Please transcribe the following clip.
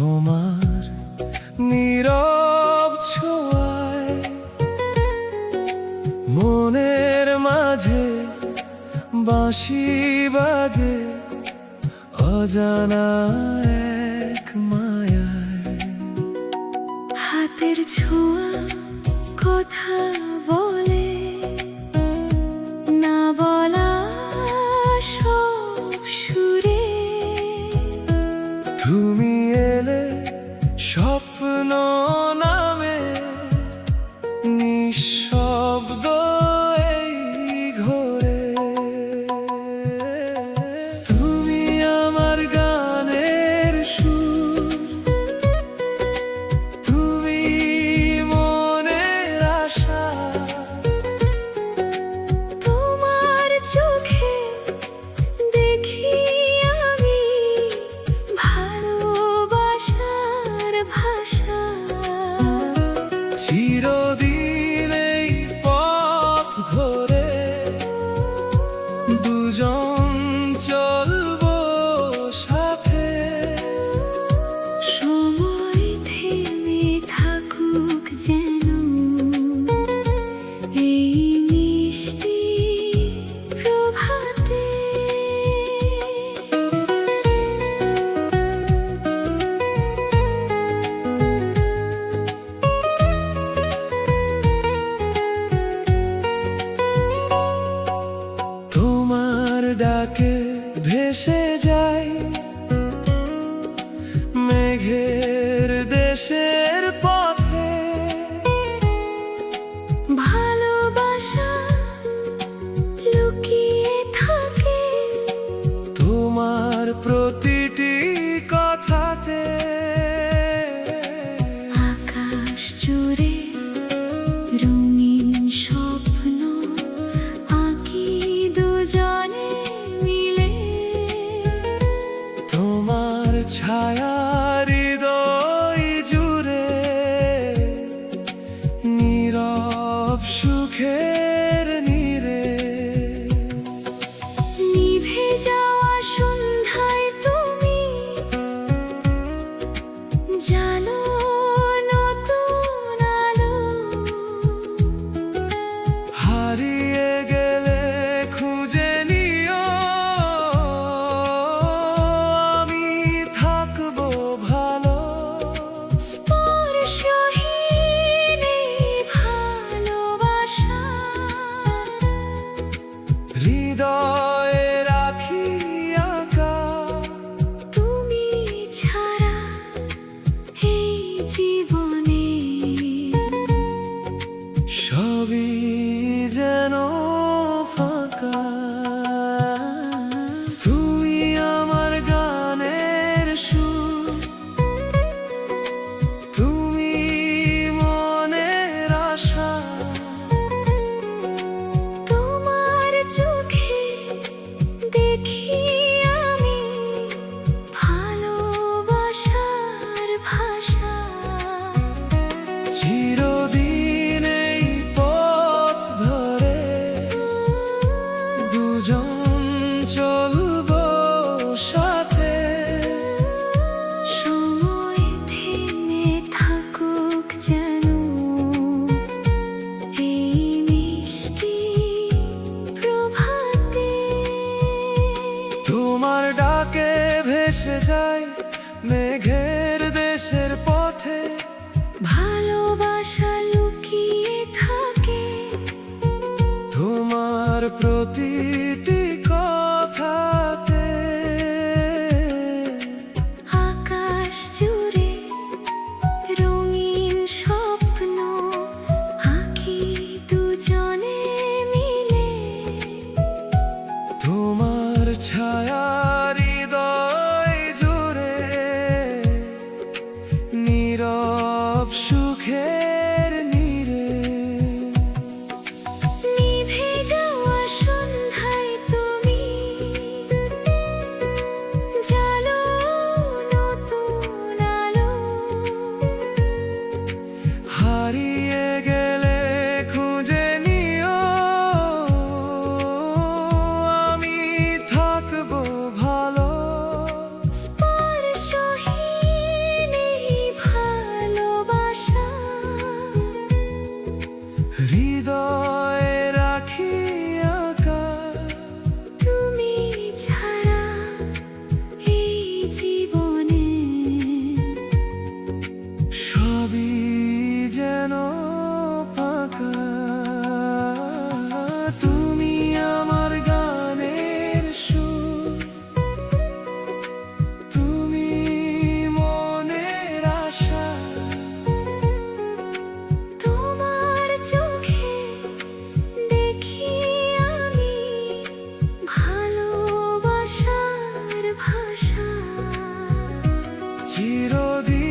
তোমার নীরব ছোঁয়ায় মনের মাঝে বাঁশি বাজে অজানা এক মায়ায়। হাতের ছোঁয়া কথা বলে না বলা সব সুরে। তুমি এলে স্বপ্ন নামে নিঃশব্দ এই ঘোরে। তুমি আমার গানের সুর, তুমি মনের আশা। তোমার চোখে দেখি আমি ভালোবাসার ভাষা। চিরদিন এই পথ ধরে দুজন চলবো সাথে। সময় থেমে থাকুক যেন এই মিষ্টি প্রভাতে। তোমার ডাকে ভেসে যাই মেঘের দেশের পথে। ভালোবাসা লুকিয়ে থাকে তোমার প্রতিটি কথাতে। আকাশ জুড়ে রঙিন স্বপ্ন আঁকি দুজনে মিলে। তোমার ছায়া হৃদয় জুড়ে নীরব সুখের নীরে। নিভে যাওয়া সন্ধ্যায় তুমি জানো নতুন আলো। হারিয়ে গেলে খুঁজে নিও, আমি থাকবো ভালো। স্পর্শহীন এই ভালোবাসা হৃদয়ে রাখি আঁকা। তুমি ছাড়া এই জীবনে সবই যেন ফাঁকা। তুমি আমার গানের সুর, তুমি মনের আশা। তোমার চোখে দেখি আমি ভালোবাসার ভাষা। চিরদিন এই পথ ধরে দুজন চলবো সাথে। সময় থেমে থাকুক যেন এই মিষ্টি প্রভাতে। তোমার ডাকে ভেসে যাই মেঘের দেশের পথে। ভালোবাসা লুকিয়ে থাকে তোমার প্রতিটি কথাতে। আকাশ জুড়ে রঙিন স্বপ্ন আঁকি দুজনে মিলে। তোমার ছায়া হৃদয় জুড়ে চিরদিন